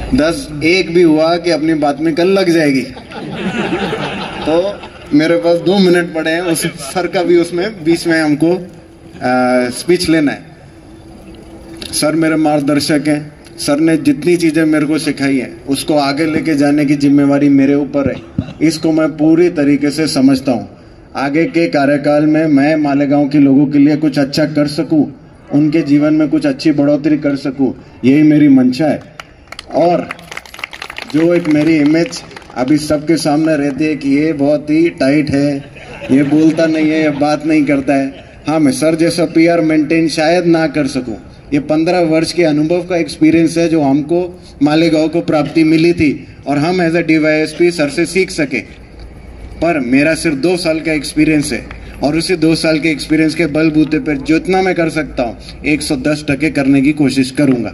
10 एक भी हुआ कि अपनी बात में कल लग जाएगी, तो मेरे पास 2 मिनट पड़े हैं। उस सर का भी उसमें बीच में हमको स्पीच लेना है। सर मेरे मार्गदर्शक हैं। सर ने जितनी चीज़ें मेरे को सिखाई हैं उसको आगे लेके जाने की जिम्मेवारी मेरे ऊपर है। इसको मैं पूरी तरीके से समझता हूँ। आगे के कार्यकाल में मैं मालेगांव के लोगों के लिए कुछ अच्छा कर सकूँ, उनके जीवन में कुछ अच्छी बढ़ोतरी कर सकूँ, यही मेरी मंशा है। और जो एक मेरी इमेज अभी सबके सामने रहती है कि ये बहुत ही टाइट है, ये बोलता नहीं है, ये बात नहीं करता है। हाँ, मैं सर जैसा पीआर मेंटेन शायद ना कर सकूं। ये 15 वर्ष के अनुभव का एक्सपीरियंस है जो हमको मालेगांव को प्राप्ति मिली थी और हम एज ए डीवाईएसपी सर से सीख सके। पर मेरा सिर्फ 2 साल का एक्सपीरियंस है और उसी 2 साल के एक्सपीरियंस के बलबूते पर जितना मैं कर सकता हूँ 110% करने की कोशिश करूँगा।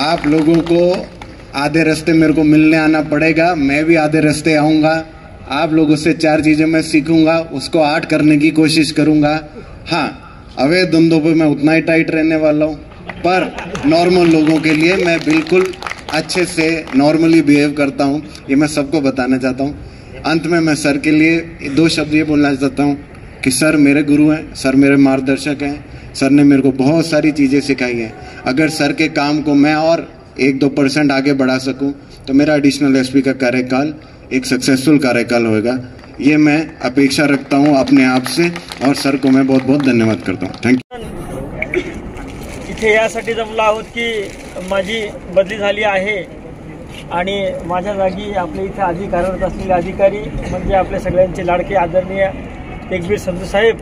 आप लोगों को आधे रास्ते मेरे को मिलने आना पड़ेगा, मैं भी आधे रास्ते आऊँगा। आप लोगों से 4 चीज़ें मैं सीखूंगा, उसको 8 करने की कोशिश करूंगा। हाँ, अवैध धंधों पे मैं उतना ही टाइट रहने वाला हूँ, पर नॉर्मल लोगों के लिए मैं बिल्कुल अच्छे से नॉर्मली बिहेव करता हूँ। ये मैं सबको बताना चाहता हूँ। अंत में मैं सर के लिए 2 शब्द ये बोलना चाहता हूँ कि सर मेरे गुरु हैं, सर मेरे मार्गदर्शक हैं। सर ने मेरे को बहुत सारी चीज़ें सिखाई हैं। अगर सर के काम को मैं और 1-2% आगे बढ़ा सकूँ तो मेरा एडिशनल एसपी का कार्यकाल एक सक्सेसफुल कार्यकाल होगा। ये मैं अपेक्षा रखता हूँ अपने आप से और सर को मैं बहुत बहुत धन्यवाद करता हूँ। Thank you. इथे यासाठी जमलो आहोत की माझी बदली झाली आहे आणि माझ्या जागी आपले इथे कार्यरत असलेले अधिकारी म्हणजे आपले सगळ्यांचे लाडके आदरणीय तेगबीर संधू साहेब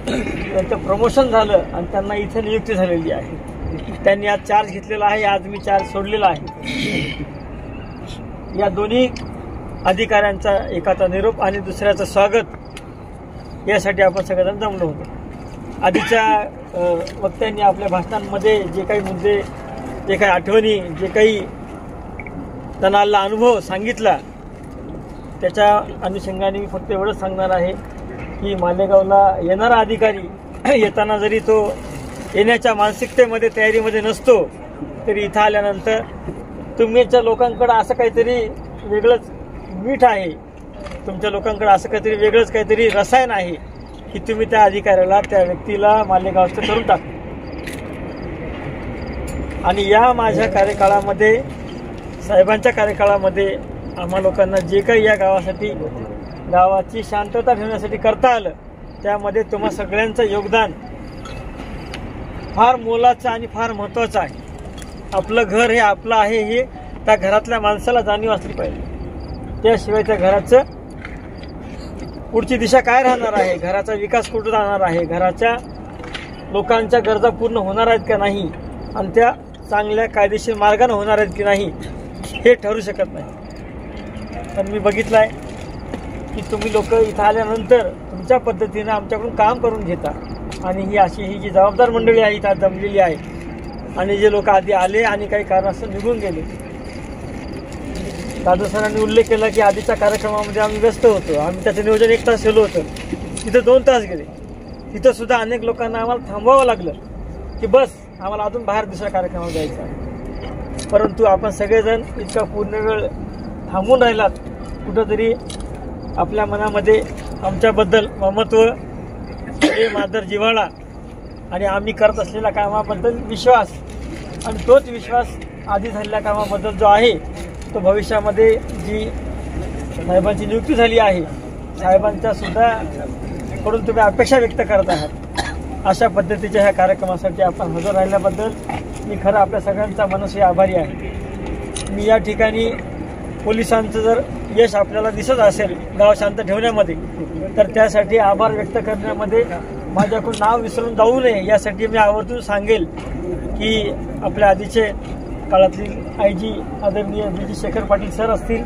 यांचं प्रमोशन झालं आणि त्यांना इथे नियुक्ती झालेली आहे। त्यांनी आज चार्ज घेतलेला आहे, आज मी चार्ज सोडलेला आहे। या दोन्ही अधिकाऱ्यांचा एकाचा निरोप आणि दुसऱ्याचं स्वागत यासाठी आपण सगळेजण जमलो होतो। आधीच्या वक्त्यांनी आपल्या भाषणांमध्ये जे काही मुद्दे, जे काही आठवणी, जे काही त्यांना अनुभव सांगितला त्याच्या अनुषंगाने मी फक्त एवढंच सांगणार आहे की मालेगावला येणारा अधिकारी येताना जरी तो येण्याच्या मानसिकतेमध्ये तयारीमध्ये नसतो तरी इथं आल्यानंतर तुमच्या लोकांकडे असं काहीतरी वेगळंच मीठ आहे, तुमच्या लोकांकडे असं काहीतरी वेगळंच काहीतरी रसायन आहे की तुम्ही त्या अधिकाऱ्याला, त्या व्यक्तीला मालेगावचं करून टाका। आणि या माझ्या कार्यकाळामध्ये, साहेबांच्या कार्यकाळामध्ये आम्हा लोकांना जे काही या गावासाठी, गावाची शांतता ठेवण्यासाठी करता आलं त्यामध्ये तुम्हा सगळ्यांचं योगदान फार मोलाचं आणि फार महत्त्वाचं आहे। आपलं घर हे आपलं आहे हे त्या घरातल्या माणसाला जाणीव असली पाहिजे। त्याशिवाय त्या घराचं पुढची दिशा काय राहणार आहे, घराचा विकास कुठं राहणार आहे, घराच्या लोकांच्या गरजा पूर्ण होणार आहेत का नाही आणि त्या चांगल्या कायदेशीर मार्गाने होणार आहेत की नाही हे ठरू शकत नाही। पण मी बघितलं आहे की तुम्ही लोक इथं आल्यानंतर तुमच्या पद्धतीने आमच्याकडून काम करून घेता आणि ही जी जबाबदार मंडळी आहे इथं जमलेली आहे आणि जे लोक आधी आले आणि काही कारणास्तव निघून गेले। दादा सरांनी उल्लेख केला की आधीच्या कार्यक्रमामध्ये आम्ही व्यस्त होतो, आम्ही त्याचं नियोजन 1 तास केलं होतं, तिथं 2 तास गेले। तिथं सुद्धा अनेक लोकांना आम्हाला थांबवावं लागलं की बस आम्हाला अजून बाहेर दुसऱ्या कार्यक्रमात जायचं आहे। परंतु आपण सगळेजण इतका पूर्ण वेळ थांबून राहिलात, कुठंतरी आपल्या मनामध्ये आमच्याबद्दल ममत्व, प्रेम, आदर, जिव्हाळा आणि आम्ही करत असलेल्या कामाबद्दल विश्वास आणि तोच विश्वास आधी झालेल्या कामाबद्दल जो आहे तो भविष्यामध्ये जी साहेबांची नियुक्ती झाली आहे, साहेबांच्या सुद्धा कडून तुम्ही अपेक्षा व्यक्त करत आहात, अशा पद्धतीच्या ह्या कार्यक्रमासाठी आपण हजर राहिल्याबद्दल मी खरं आपल्या सगळ्यांचा मनस्वी आभारी आहे। मी या ठिकाणी पोलिसांचं जर यश आपल्याला दिसत असेल गाव शांत ठेवण्यामध्ये तर त्यासाठी आभार व्यक्त करण्यामध्ये माझ्याकडून नाव विसरून जाऊ नये यासाठी मी आवर्जून सांगेल की आपल्या आधीचे काळातील आयजी आदरणीय बी.जी. शेखर पाटील सर असतील,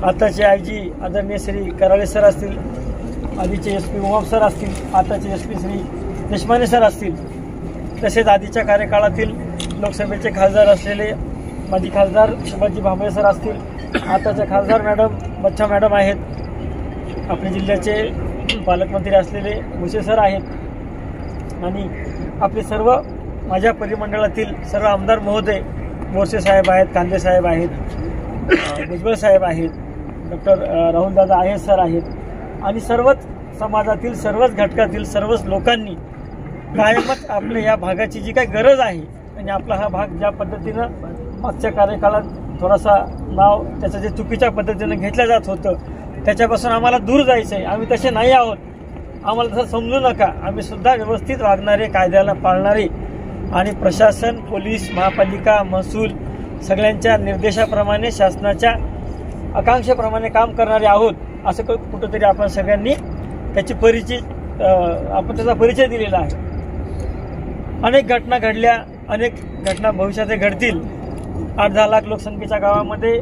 आताचे आयजी आदरणीय श्री कराळे सर असतील, आधीचे एसपी उमाप सर असतील, आताचे एसपी श्री देशमाने सर असतील, तसेच आधीच्या कार्यकाळातील लोकसभेचे खासदार असलेले माजी खासदार शिवाजी भांबळे सर असतील, आताचे खासदार मॅडम बच्चा मॅडम आहेत, आपल्या जिल्ह्याचे पालकमंत्री असलेले भुसे सर आहेत आणि आपले सर्व माझ्या परिमंडळातील सर्व आमदार महोदय बोरसे साहेब आहेत, कांदे साहेब आहेत, भुजबळ साहेब आहेत, डॉक्टर राहुलदादा आहेर सर आहेत आणि सर्वच समाजातील, सर्वच घटकातील, सर्वच लोकांनी कायमच आपल्या या भागाची जी काही गरज आहे आणि आपला हा भाग ज्या पद्धतीनं मागच्या कार्यकाळात थोडासा नाव त्याचं जे चुकीच्या पद्धतीनं घेतलं जात होतं त्याच्यापासून आम्हाला दूर जायचं आहे. आम्ही तसे नाही आहोत, आम्हाला तसं समजू नका. आम्ही सुद्धा व्यवस्थित वागणारे, कायद्याला पाळणारे आणि प्रशासन, पोलीस, महापालिका, महसूल सगळ्यांच्या निर्देशाप्रमाणे, शासनाच्या आकांक्षेप्रमाणे काम करणारे आहोत. असं कुठंतरी आपण सगळ्यांनी त्याचा परिचय दिलेला आहे. अनेक घटना घडल्या, अनेक घटना भविष्यात घडतील. 8-10 लाख लोकसंख्येच्या गावामध्ये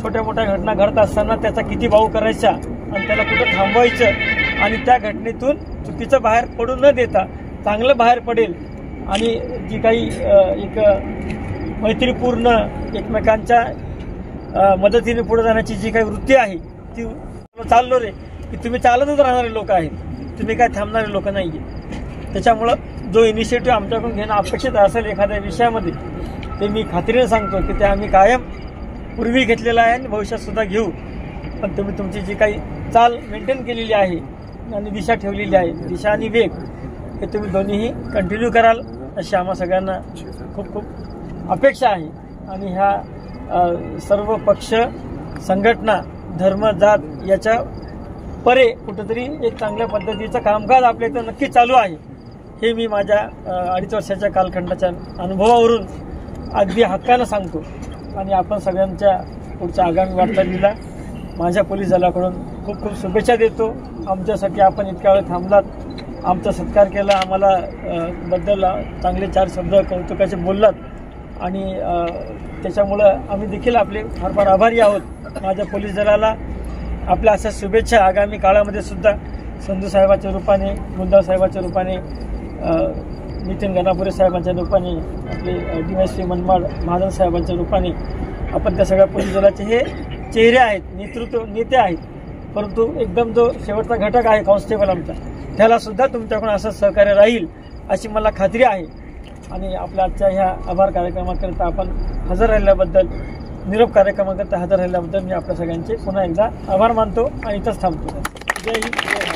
छोट्या मोठ्या घटना घडत असताना त्याचा किती बाऊ करायचा आणि त्याला कुठं थांबवायचं आणि त्या घटनेतून चुकीचं बाहेर पडू न देता चांगलं बाहेर पडेल आणि जी काही एक मैत्रीपूर्ण एकमेकांच्या मदतीने पुढे जाण्याची जी काही वृत्ती आहे ती चाललो रे की तुम्ही चालतच राहणारे लोक आहेत, तुम्ही काय थांबणारे लोक नाही आहे. त्याच्यामुळं जो इनिशिएटिव्ह आमच्याकडून घेणं अपेक्षित असेल एखाद्या विषयामध्ये ते मी खात्रीने सांगतो की ते आम्ही कायम पूर्वी घेतलेलं आहे आणि भविष्यातसुद्धा घेऊ. पण तुम्ही तुमची जी काही चाल मेंटेन केलेली आहे आणि दिशा ठेवलेली आहे, दिशा आणि वेग हे तुम्ही दोन्हीही कंटिन्यू कराल अशी आम्हा सगळ्यांना खूप खूप अपेक्षा आहे. आणि ह्या सर्व पक्ष, संघटना, धर्म, जात याच्या परे कुठंतरी एक चांगल्या पद्धतीचं कामकाज आपल्या इथं नक्की चालू आहे हे मी माझ्या 2.5 वर्षाच्या कालखंडाच्या अनुभवावरून अगदी हक्कानं सांगतो. आणि आपण सगळ्यांच्या पुढच्या आगामी वाटचालीला माझ्या पोलीस दलाकडून खूप खूप शुभेच्छा देतो. आमच्यासाठी आपण इतक्या वेळ थांबलात, आमचा सत्कार केला, आम्हाला बद्दल चांगले 4 शब्द कौतुकाचे बोललात आणि त्याच्यामुळं आम्ही देखील आपले फार फार आभारी आहोत. माझ्या पोलीस दलाला आपल्या अशा शुभेच्छा आगामी काळामध्ये सुद्धा संधू साहेबाच्या रूपाने, मुंदाव साहेबाच्या रूपाने, नितीन गणापुरे साहेबांच्या रूपाने, आपले DYSP मनमाड महाजन साहेबांच्या रूपाने आपण त्या सगळ्या पोलीस दलाचे हे चेहरे आहेत, नेते आहेत. परंतु एकदम जो शेवटचा घटक आहे कॉन्स्टेबल आमचा, त्याला सुद्धा तुमच्याकडून असं सहकार्य राहील अशी मला खात्री आहे. आणि आपल्या आजच्या ह्या आभार कार्यक्रमाकरिता आपण हजर राहिल्याबद्दल, निरोप कार्यक्रमाकरिता हजर राहिल्याबद्दल मी आपल्या सगळ्यांचे पुन्हा एकदा आभार मानतो आणि इथंच थांबतो. जय हिंद.